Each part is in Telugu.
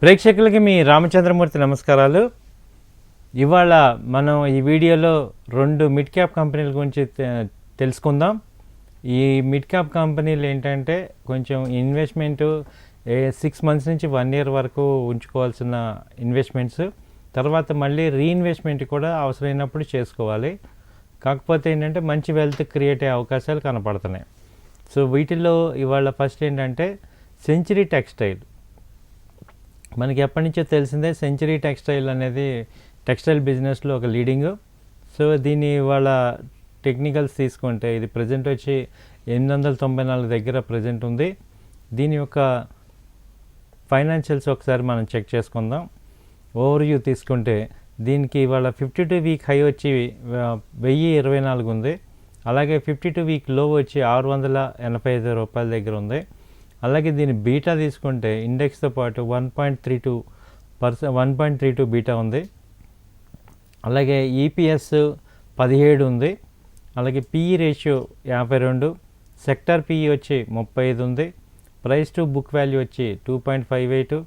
ప్రేక్షకులకి మీ రామచంద్రమూర్తి నమస్కారాలు. ఇవాళ మనం ఈ వీడియోలో రెండు మిడ్ క్యాప్ కంపెనీల గురించి తెలుసుకుందాం. ఈ మిడ్ క్యాప్ కంపెనీలు ఏంటంటే కొంచెం ఇన్వెస్ట్మెంట్ 6 months నుంచి 1 year వరకు ఉంచుకోవాల్సిన ఇన్వెస్ట్మెంట్స్, తర్వాత మళ్ళీ రీఇన్వెస్ట్మెంట్ కూడా అవసరమైనప్పుడు చేసుకోవాలి. కాకపోతే ఏంటంటే మంచి వెల్త్ క్రియేట్ అయ్యే అవకాశాలు కనపడుతున్నాయి. సో వీటిల్లో ఇవాళ ఫస్ట్ ఏంటంటే సెంచరీ టెక్స్టైల్. మనకి ఎప్పటి నుంచో తెలిసిందే సెంచరీ టెక్స్టైల్ అనేది టెక్స్టైల్ బిజినెస్లో ఒక లీడింగ్. సో దీని వాళ్ళ టెక్నికల్స్ తీసుకుంటే ఇది ప్రజెంట్ వచ్చి 894 దగ్గర ప్రజెంట్ ఉంది. దీని యొక్క ఫైనాన్షియల్స్ ఒకసారి మనం చెక్ చేసుకుందాం. ఓవర్వ్యూ తీసుకుంటే దీనికి ఇవాళ 52 week హై వచ్చి 1024 ఉంది. అలాగే 52 week లో వచ్చి 685 రూపాయల దగ్గర ఉంది. అలాగే దీని బీటా తీసుకుంటే ఇండెక్స్తో పాటు 1.32 బీటా ఉంది. అలాగే ఈపీఎస్ 17 ఉంది. అలాగే పిఈ రేషియో 52, సెక్టార్ పిఈ వచ్చి 35 ఉంది. ప్రైస్ టు బుక్ వాల్యూ వచ్చి 2.58,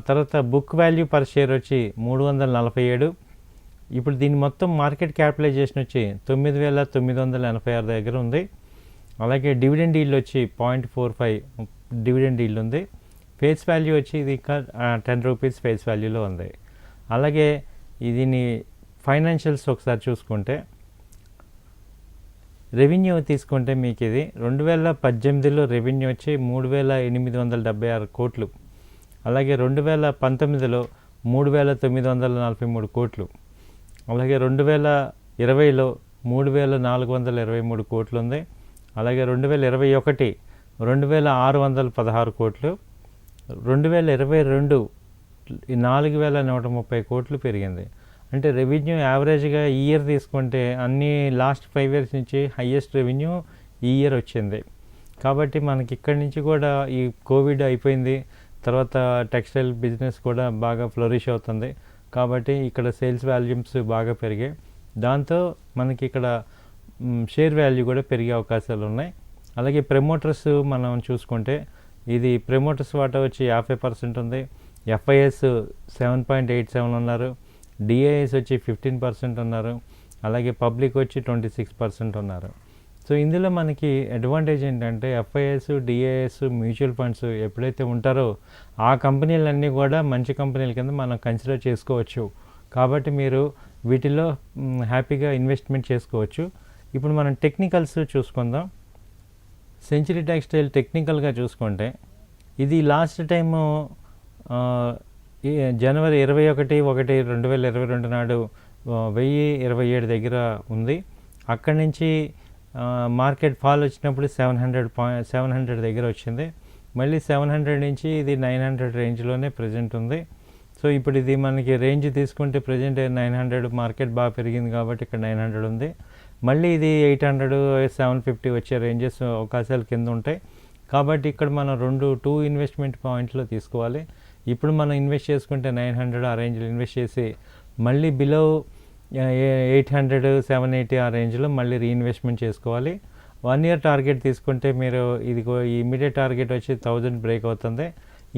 తర్వాత బుక్ వాల్యూ పర్ షేర్ వచ్చి 347. ఇప్పుడు దీని మొత్తం మార్కెట్ క్యాపిటలైజేషన్ వచ్చి 9,986 దగ్గర ఉంది. అలాగే డివిడెండ్ ఈల్డ్ వచ్చి 0.45 డివిడెండ్ ఈల్డ్ ఉంది. ఫేస్ వాల్యూ వచ్చి ఇది 10 రూపీస్ ఫేస్ వాల్యూలో ఉంది. అలాగే దీని ఫైనాన్షియల్స్ ఒకసారి చూసుకుంటే రెవెన్యూ తీసుకుంటే మీకు ఇది 2018లో రెవెన్యూ వచ్చి 3,876 కోట్లు. అలాగే 2019లో 3,943 కోట్లు. అలాగే 2020లో 3,423 కోట్లు ఉంది. అలాగే 2021 2,616 కోట్లు. 2022 4,130 కోట్లు పెరిగింది. అంటే రెవెన్యూ యావరేజ్గా ఈ ఇయర్ తీసుకుంటే అన్ని లాస్ట్ 5 years నుంచి హయ్యెస్ట్ రెవెన్యూ ఈ ఇయర్ వచ్చింది. కాబట్టి మనకి ఇక్కడి నుంచి కూడా ఈ కోవిడ్ అయిపోయింది, తర్వాత టెక్స్టైల్ బిజినెస్ కూడా బాగా ఫ్లోరిష్ అవుతుంది. కాబట్టి ఇక్కడ సేల్స్ వాల్యూమ్స్ బాగా పెరిగాయి. దాంతో మనకి ఇక్కడ షేర్ వాల్యూ కూడా పెరిగే అవకాశాలు ఉన్నాయి. అలాగే ప్రమోటర్స్ మనం చూసుకుంటే ఇది ప్రమోటర్స్ వాటా వచ్చి 50% ఉంది. ఎఫ్ఐఎస్ 7.87 ఉన్నారు. డిఐఎస్ వచ్చి 15% ఉన్నారు. అలాగే పబ్లిక్ వచ్చి 26% ఉన్నారు. సో ఇందులో మనకి అడ్వాంటేజ్ ఏంటంటే ఎఫ్ఐఎస్, డిఐఎస్, మ్యూచువల్ ఫండ్స్ ఎప్పుడైతే ఉంటారో ఆ కంపెనీలన్నీ కూడా మంచి కంపెనీల కింద మనం కన్సిడర్ చేసుకోవచ్చు. కాబట్టి మీరు వీటిలో హ్యాపీగా ఇన్వెస్ట్మెంట్ చేసుకోవచ్చు. ఇప్పుడు మనం టెక్నికల్స్ చూసుకుందాం. సెంచరీ టెక్స్టైల్ టెక్నికల్గా చూసుకుంటే ఇది లాస్ట్ టైము జనవరి 21/1/2022 నాడు 1027 దగ్గర ఉంది. అక్కడి నుంచి మార్కెట్ ఫాల్ వచ్చినప్పుడు 700 దగ్గర వచ్చింది. మళ్ళీ 700 నుంచి ఇది 900 రేంజ్లోనే ప్రజెంట్ ఉంది. సో ఇప్పుడు ఇది మనకి రేంజ్ తీసుకుంటే ప్రజెంట్ 900 మార్కెట్ బాగా పెరిగింది కాబట్టి ఇక్కడ 900 ఉంది. మళ్ళీ ఇది 800, 750 వచ్చే రేంజెస్ అవకాశాలు కింద ఉంటాయి. కాబట్టి ఇక్కడ మనం 2 ఇన్వెస్ట్మెంట్ పాయింట్లో తీసుకోవాలి. ఇప్పుడు మనం ఇన్వెస్ట్ చేసుకుంటే 900 ఆ రేంజ్లో ఇన్వెస్ట్ చేసి మళ్ళీ బిలో 800, 780 ఆ రేంజ్లో మళ్ళీ రీఇన్వెస్ట్మెంట్ చేసుకోవాలి. 1 year టార్గెట్ తీసుకుంటే మీరు ఇది ఇమీడియట్ టార్గెట్ వచ్చి 1000 బ్రేక్ అవుతుంది.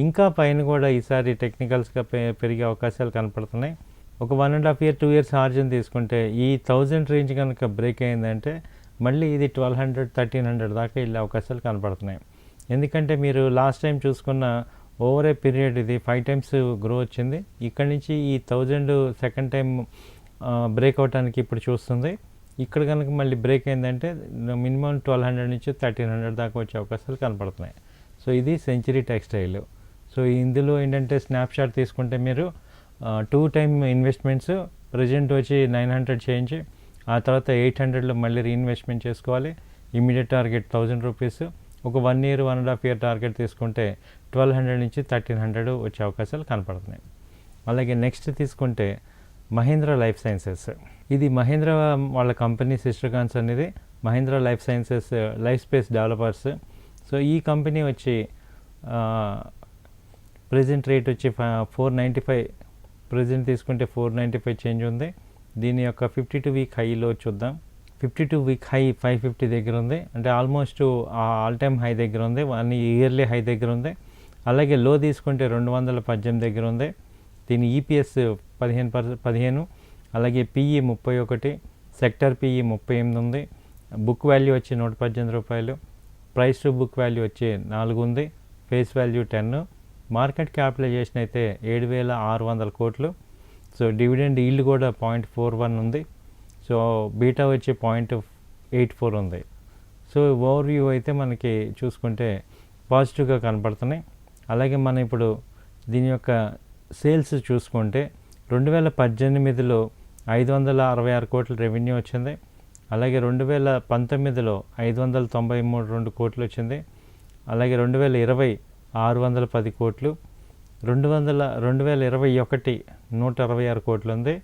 ఇంకా పైన కూడా ఈసారి టెక్నికల్స్గా పెరిగే అవకాశాలు కనపడుతున్నాయి. ఒక 1.5 year, 2 years ఆర్జిన్ తీసుకుంటే ఈ 1000 రేంజ్ కనుక బ్రేక్ అయిందంటే మళ్ళీ ఇది 1200, 1300 దాకా వెళ్ళే అవకాశాలు కనపడుతున్నాయి. ఎందుకంటే మీరు లాస్ట్ టైం చూసుకున్న ఓవర్ ఏ పీరియడ్ ఇది 5 times గ్రో వచ్చింది. ఇక్కడి నుంచి ఈ 1000 సెకండ్ టైం బ్రేక్ అవడానికి ఇప్పుడు చూస్తుంది. ఇక్కడ కనుక మళ్ళీ బ్రేక్ అయిందంటే మినిమం 1200 నుంచి 1300 దాకా వచ్చే అవకాశాలు కనపడుతున్నాయి. సో ఇది సెంచరీ టెక్స్టైల్. సో ఇందులో ఏంటంటే స్నాప్షాట్ తీసుకుంటే మీరు 2 time ఇన్వెస్ట్మెంట్స్ ప్రజెంట్ వచ్చి 900 చేంజ్, ఆ తర్వాత 800లో మళ్ళీ రీఇన్వెస్ట్మెంట్ చేసుకోవాలి. Immediate target 1000 rupees. ఒక 1 year, 1.5 year టార్గెట్ తీసుకుంటే 1200 నుంచి 1300 వచ్చే అవకాశాలు కనపడుతున్నాయి. అలాగే నెక్స్ట్ తీసుకుంటే మహీంద్రా లైఫ్ సైన్సెస్. ఇది మహీంద్రా వాళ్ళ కంపెనీ సిస్టర్ కన్సర్న్. ఇది Mahindra life sciences life space developers. So ఈ కంపెనీ వచ్చి ప్రజెంట్ రేట్ వచ్చి 495, ప్రజెంట్ తీసుకుంటే 495 చేంజ్ ఉంది. దీని యొక్క 52 week హైలో చూద్దాం. 52 week హై 550 దగ్గర ఉంది. అంటే ఆల్మోస్ట్ ఆల్ టైమ్ హై దగ్గర ఉంది, 1 yearly హై దగ్గర ఉంది. అలాగే లో తీసుకుంటే 218 దగ్గర ఉంది. దీని ఈపీఎస్ 15, అలాగే పిఈ 31, సెక్టర్ పిఈ 38 ఉంది. బుక్ వాల్యూ వచ్చి 118 రూపాయలు, ప్రైస్ టు బుక్ వాల్యూ వచ్చి 4 ఉంది, ఫేస్ వాల్యూ 10, మార్కెట్ క్యాపిటలైజేషన్ అయితే 7,600 కోట్లు. సో డివిడెండ్ ఈల్డ్ కూడా 0.41 ఉంది. సో బీటా వచ్చి 0.84 ఉంది. సో ఓవర్ వ్యూ అయితే మనకి చూసుకుంటే పాజిటివ్గా కనపడుతున్నాయి. అలాగే మనం ఇప్పుడు దీని యొక్క సేల్స్ చూసుకుంటే 2018లో 566 కోట్ల రెవెన్యూ వచ్చింది. అలాగే 2019లో 593 కోట్లు వచ్చింది. అలాగే 2020 610 కోట్లు, 2021 166 కోట్లు ఉంది.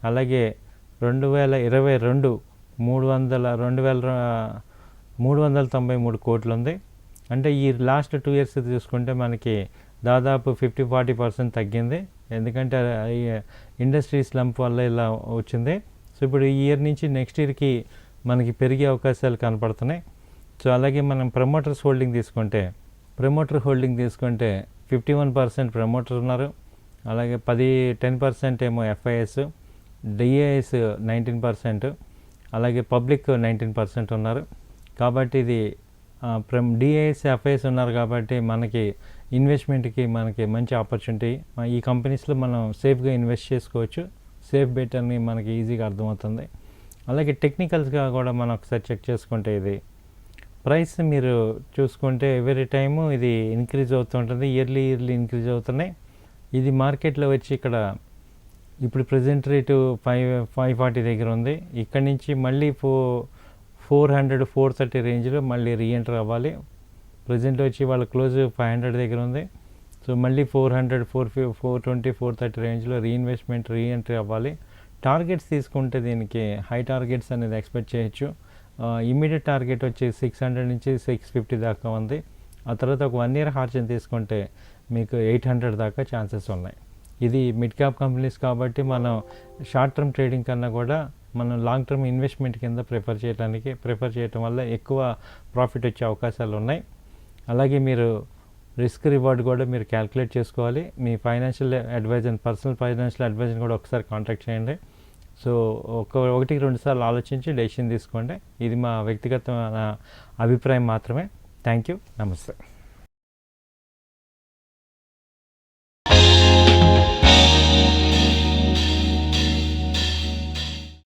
అలాగే 2022 393 కోట్లు ఉంది. అంటే ఈ లాస్ట్ 2 ఇయర్స్ చూసుకుంటే మనకి దాదాపు 50-40% తగ్గింది. ఎందుకంటే ఇండస్ట్రీ స్లంప్ వల్ల ఇలా వచ్చింది. సో ఇప్పుడు ఈ ఇయర్ నుంచి నెక్స్ట్ ఇయర్కి మనకి పెరిగే అవకాశాలు కనపడుతున్నాయి. సో అలాగే మనం ప్రమోటర్స్ హోల్డింగ్ తీసుకుంటే 51% ప్రమోటర్ ఉన్నారు. అలాగే 10% ఏమో ఎఫ్ఐఎస్, డిఏఎస్ 19%, అలాగే పబ్లిక్ 19% ఉన్నారు. కాబట్టి ఇది డిఏఎస్ ఎఫ్ఐఎస్ ఉన్నారు కాబట్టి మనకి ఇన్వెస్ట్మెంట్కి మనకి మంచి ఆపర్చునిటీ. ఈ కంపెనీస్లో మనం సేఫ్గా ఇన్వెస్ట్ చేసుకోవచ్చు. సేఫ్ బెట్ అని మనకి ఈజీగా అర్థమవుతుంది. అలాగే టెక్నికల్స్గా కూడా మనం ఒకసారి చెక్ చేసుకుంటే ఇది ప్రైస్ మీరు చూసుకుంటే ఎవ్రీ టైము ఇది ఇంక్రీజ్ అవుతుంటుంది. ఇయర్లీ ఇంక్రీజ్ అవుతున్నాయి. ఇది మార్కెట్లో వచ్చి ఇక్కడ ఇప్పుడు ప్రజెంట్ రేటు 540 దగ్గర ఉంది. ఇక్కడ నుంచి మళ్ళీ 400-430 రేంజ్లో మళ్ళీ రీఎంటర్ అవ్వాలి. ప్రజెంట్ వచ్చి వాళ్ళ క్లోజ్ 500 దగ్గర ఉంది. సో మళ్ళీ 400, 420, 430 రేంజ్లో రీఎంట్రీ అవ్వాలి. టార్గెట్స్ తీసుకుంటే దీనికి హై టార్గెట్స్ అనేది ఎక్స్పెక్ట్ చేయొచ్చు. ఇమీడియట్ టార్గెట్ వచ్చి 600 నుంచి 650 దాకా ఉంది. ఆ తర్వాత ఒక 1 ఇయర్ హార్జన్ తీసుకుంటే మీకు 800 దాకా ఛాన్సెస్ ఉన్నాయి. ఇది మిడ్ క్యాప్ కంపెనీస్ కాబట్టి మనం షార్ట్ టర్మ్ ట్రేడింగ్ కన్నా కూడా మనం లాంగ్ టర్మ్ ఇన్వెస్ట్మెంట్ కింద ప్రిఫర్ చేయటం వల్ల ఎక్కువ ప్రాఫిట్ వచ్చే అవకాశాలు ఉన్నాయి. అలాగే మీరు రిస్క్ రివార్డ్ కూడా మీరు క్యాల్కులేట్ చేసుకోవాలి. మీ పర్సనల్ ఫైనాన్షియల్ అడ్వైజర్ని కూడా ఒకసారి కాంటాక్ట్ చేయండి. సో 1-2 సార్లు ఆలోచించి డెసిషన్ తీసుకోండి. ఇది మా వ్యక్తిగత అభిప్రాయం మాత్రమే. Thank you. నమస్తే.